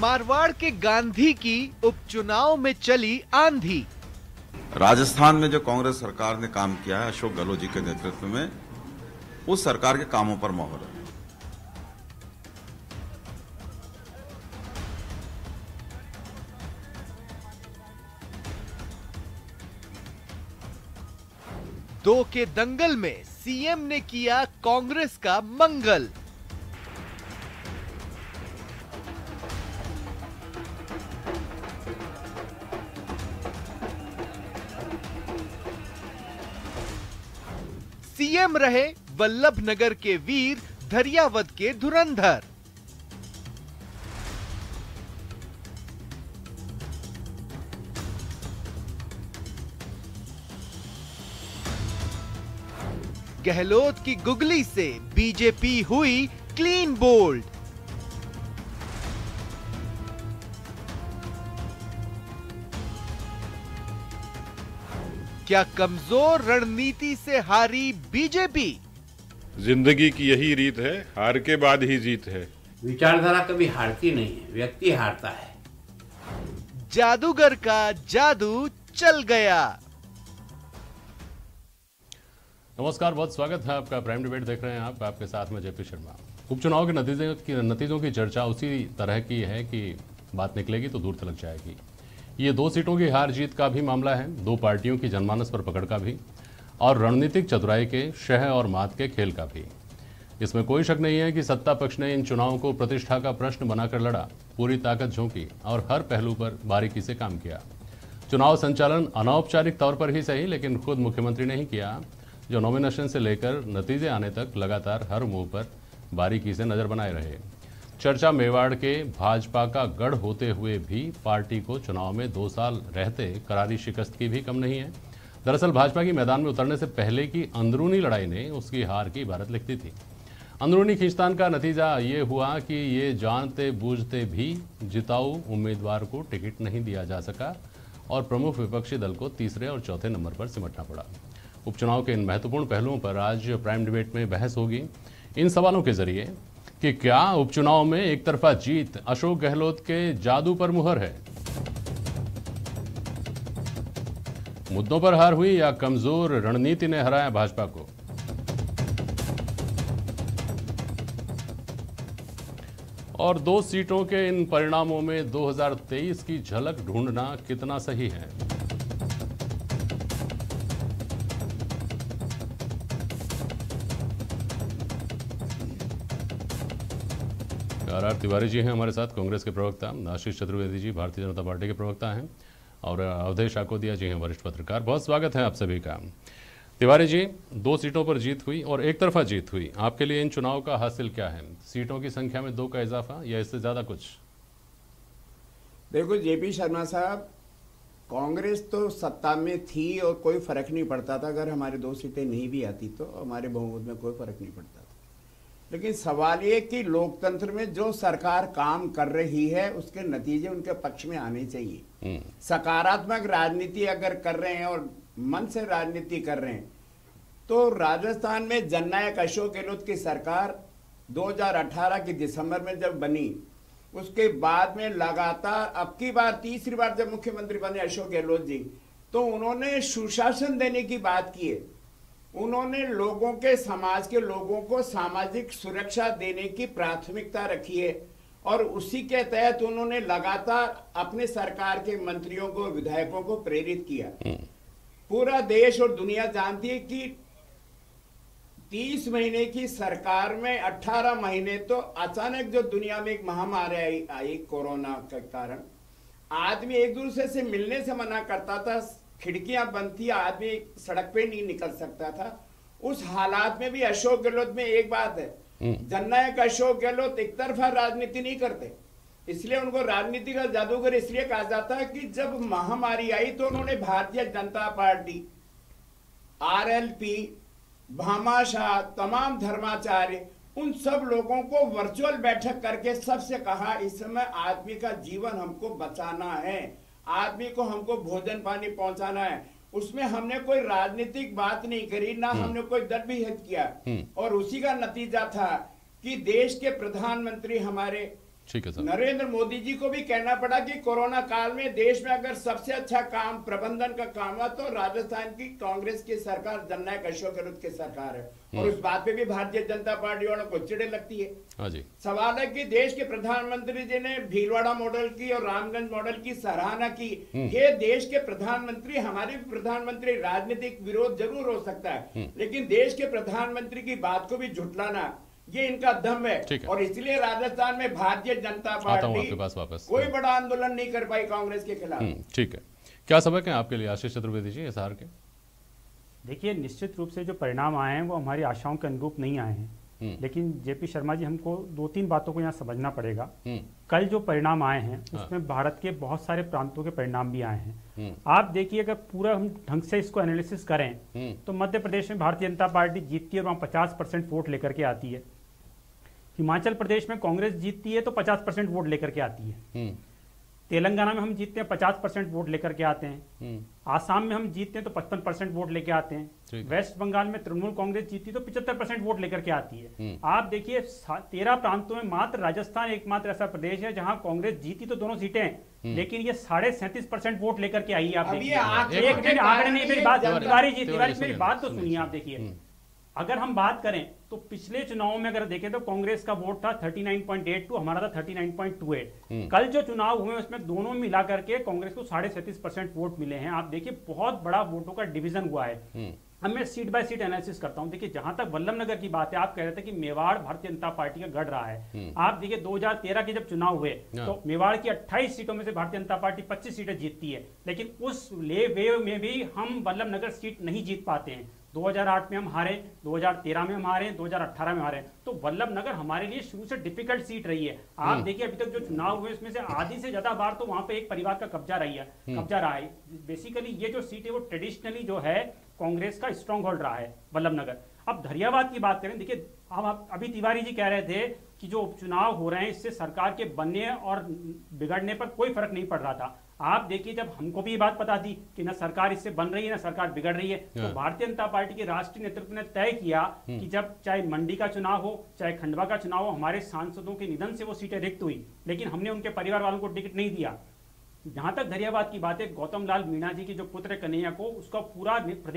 मारवाड़ के गांधी की उपचुनाव में चली आंधी। राजस्थान में जो कांग्रेस सरकार ने काम किया है अशोक गहलोत जी के नेतृत्व में, उस सरकार के कामों पर मोहर है। दो के दंगल में सीएम ने किया कांग्रेस का मंगल। सीएम रहे वल्लभनगर के वीर, धरियावद के धुरंधर। गहलोत की गुगली से बीजेपी हुई क्लीन बोल्ड। क्या कमजोर रणनीति से हारी बीजेपी? जिंदगी की यही रीत है, हार के बाद ही जीत है। विचारधारा कभी हारती नहीं है, व्यक्ति हारता है। जादूगर का जादू चल गया। नमस्कार, बहुत स्वागत है आपका। प्राइम डिबेट देख रहे हैं आप, आपके साथ में जेपी शर्मा। उपचुनाव के नतीजों की चर्चा उसी तरह की है कि बात निकलेगी तो दूर तलक जाएगी। ये दो सीटों की हार जीत का भी मामला है, दो पार्टियों की जनमानस पर पकड़ का भी, और रणनीतिक चतुराई के शह और मात के खेल का भी। इसमें कोई शक नहीं है कि सत्ता पक्ष ने इन चुनावों को प्रतिष्ठा का प्रश्न बनाकर लड़ा, पूरी ताकत झोंकी और हर पहलू पर बारीकी से काम किया। चुनाव संचालन अनौपचारिक तौर पर ही सही, लेकिन खुद मुख्यमंत्री ने ही किया, जो नॉमिनेशन से लेकर नतीजे आने तक लगातार हर मुंह पर बारीकी से नजर बनाए रहे। चर्चा मेवाड़ के भाजपा का गढ़ होते हुए भी पार्टी को चुनाव में 2 साल रहते करारी शिकस्त की भी कम नहीं है। दरअसल भाजपा की मैदान में उतरने से पहले की अंदरूनी लड़ाई ने उसकी हार की इबारत लिखती थी। अंदरूनी खींचतान का नतीजा ये हुआ कि ये जानते बूझते भी जिताऊ उम्मीदवार को टिकट नहीं दिया जा सका और प्रमुख विपक्षी दल को तीसरे और चौथे नंबर पर सिमटना पड़ा। उपचुनाव के इन महत्वपूर्ण पहलुओं पर आज प्राइम डिबेट में बहस होगी, इन सवालों के जरिए कि क्या उपचुनाव में एक तरफा जीत अशोक गहलोत के जादू पर मुहर है, मुद्दों पर हार हुई, या कमजोर रणनीति ने हराया भाजपा को। और 2 सीटों के इन परिणामों में 2023 की झलक ढूंढना कितना सही है। आर तिवारी जी हैं हमारे साथ, कांग्रेस के प्रवक्ता। आशीष चतुर्वेदी जी भारतीय जनता पार्टी के प्रवक्ता हैं, और अवधेश आकोदिया जी हैं वरिष्ठ पत्रकार। बहुत स्वागत है आप सभी का। तिवारी जी, 2 सीटों पर जीत हुई और एक तरफा जीत हुई, आपके लिए इन चुनाव का हासिल क्या है? सीटों की संख्या में 2 का इजाफा या इससे ज्यादा कुछ? देखो जेपी शर्मा साहब, कांग्रेस तो सत्ता में थी और कोई फर्क नहीं पड़ता था। अगर हमारे 2 सीटें नहीं भी आती तो हमारे बहुमत में कोई फर्क नहीं पड़ता था। लेकिन सवाल ये कि लोकतंत्र में जो सरकार काम कर रही है उसके नतीजे उनके पक्ष में आने चाहिए। सकारात्मक राजनीति अगर कर रहे हैं और मन से राजनीति कर रहे हैं, तो राजस्थान में जननायक अशोक गहलोत की सरकार 2018 के दिसंबर में जब बनी, उसके बाद में लगातार अब की बार तीसरी बार जब मुख्यमंत्री बने अशोक गहलोत जी, तो उन्होंने सुशासन देने की बात की है। उन्होंने लोगों के, समाज के लोगों को सामाजिक सुरक्षा देने की प्राथमिकता रखी है, और उसी के तहत उन्होंने लगातार अपने सरकार के मंत्रियों को, विधायकों को प्रेरित किया। पूरा देश और दुनिया जानती है कि 30 महीने की सरकार में 18 महीने तो अचानक जो दुनिया में एक महामारी आई कोरोना के कारण, आदमी एक दूसरे से मिलने से मना करता था, खिड़कियां बंद थी, आदमी सड़क पे नहीं निकल सकता था। उस हालात में भी अशोक गहलोत में एक बात है, जननायक अशोक गहलोत एक तरफा राजनीति नहीं करते, इसलिए उनको राजनीति का जादूगर इसलिए कहा जाता है कि जब महामारी आई तो उन्होंने भारतीय जनता पार्टी, आरएलपी, भामाशाह, तमाम धर्माचार्य, उन सब लोगों को वर्चुअल बैठक करके सबसे कहा इस समय आदमी का जीवन हमको बचाना है, आदमी को हमको भोजन पानी पहुंचाना है। उसमें हमने कोई राजनीतिक बात नहीं करी, ना हमने कोई दल विहित किया, और उसी का नतीजा था कि देश के प्रधानमंत्री हमारे ठीक है सर। नरेंद्र मोदी जी को भी कहना पड़ा कि कोरोना काल में देश में अगर सबसे अच्छा काम प्रबंधन का काम है तो राजस्थान की कांग्रेस की सरकार, जननायक अशोक गहलोत की सरकार है। और उस बात पे भी भारतीय जनता पार्टी वालों को चिड़े लगती है। हाँ जी। सवाल है कि देश के प्रधानमंत्री जी ने भीलवाड़ा मॉडल की और रामगंज मॉडल की सराहना की। ये देश के प्रधानमंत्री, हमारे प्रधानमंत्री, राजनीतिक विरोध जरूर हो सकता है, लेकिन देश के प्रधानमंत्री की बात को भी झुटलाना, ये इनका दम है। और इसलिए राजस्थान में भारतीय जनता पार्टी वापस कोई बड़ा आंदोलन नहीं कर पाई कांग्रेस के खिलाफ। ठीक है, क्या सबक है आपके लिए आशीष चतुर्वेदी जी इस हार के? देखिए, निश्चित रूप से जो परिणाम आए हैं वो हमारी आशाओं के अनुरूप नहीं आए हैं, लेकिन जेपी शर्मा जी, हमको 2-3 बातों को यहाँ समझना पड़ेगा। कल जो परिणाम आए हैं उसमें भारत के बहुत सारे प्रांतों के परिणाम भी आए हैं। आप देखिए, अगर पूरा हम ढंग से इसको एनालिसिस करें तो मध्य प्रदेश में भारतीय जनता पार्टी जीतती है और वहाँ 50% वोट लेकर के आती है। हिमाचल प्रदेश में कांग्रेस जीतती है तो 50% वोट लेकर के आती है। तेलंगाना में हम जीतते हैं 50% वोट लेकर के आते हैं। आसाम में हम जीतते हैं तो 55% वोट लेके आते हैं। वेस्ट बंगाल में तृणमूल कांग्रेस जीती तो 75% वोट लेकर के आती है। आप देखिए, 13 प्रांतों में मात्र राजस्थान एकमात्र ऐसा प्रदेश है जहां कांग्रेस जीती तो दोनों सीटें, लेकिन ये 37.5% वोट लेकर के आई है। आप देखिए, आंकड़े नहीं, मेरी बात, तिवारी जी मेरी बात तो सुनिए। आप देखिए, अगर हम बात करें तो पिछले चुनाव में अगर देखें तो कांग्रेस का वोट था 39.82, हमारा था 39.28। कल जो चुनाव हुए उसमें दोनों मिला करके कांग्रेस को 37.5% वोट मिले हैं। आप देखिए, बहुत बड़ा वोटों का डिवीजन हुआ है। अब मैं सीट बाय सीट एनालिसिस करता हूं। देखिए, जहां तक वल्लभनगर की बात है, आप कह रहे थे कि मेवाड़ भारतीय जनता पार्टी का गढ़ रहा है। आप देखिए, 2013 के जब चुनाव हुए तो मेवाड़ की 28 सीटों में से भारतीय जनता पार्टी 25 सीटें जीतती है, लेकिन उस वेव में भी हम वल्लभनगर सीट नहीं जीत पाते हैं। 2008 में हम हारे, 2013 में हम हारे, 2018 में हारे। तो वल्लभनगर हमारे लिए शुरू से डिफिकल्ट सीट रही है। आप देखिए, अभी तक जो चुनाव हुए उसमें से आधी से ज्यादा बार तो वहां पे एक परिवार का कब्जा रहा है। बेसिकली ये जो सीट है वो ट्रेडिशनली जो है कांग्रेस का स्ट्रॉन्ग होल्ड रहा है वल्लभनगर। अब धरियावाद की बात करें, देखिए, हम अभी तिवारी जी कह रहे थे कि जो उपचुनाव हो रहे हैं इससे सरकार के बनने और बिगड़ने पर कोई फर्क नहीं पड़ रहा था। आप देखिए, जब हमको भी ये बात पता थी कि ना सरकार इससे बन रही है ना सरकार बिगड़ रही है, तो भारतीय जनता पार्टी के राष्ट्रीय नेतृत्व ने तय किया कि जब चाहे मंडी का चुनाव हो, चाहे खंडवा का चुनाव हो, हमारे सांसदों के निधन से वो सीटें रिक्त हुई, लेकिन हमने उनके परिवार वालों को टिकट नहीं दिया। जहां तक धरियावाद की बात है, गौतम लाल मीणा जी के जो पुत्र कन्हैया को उसका पूरा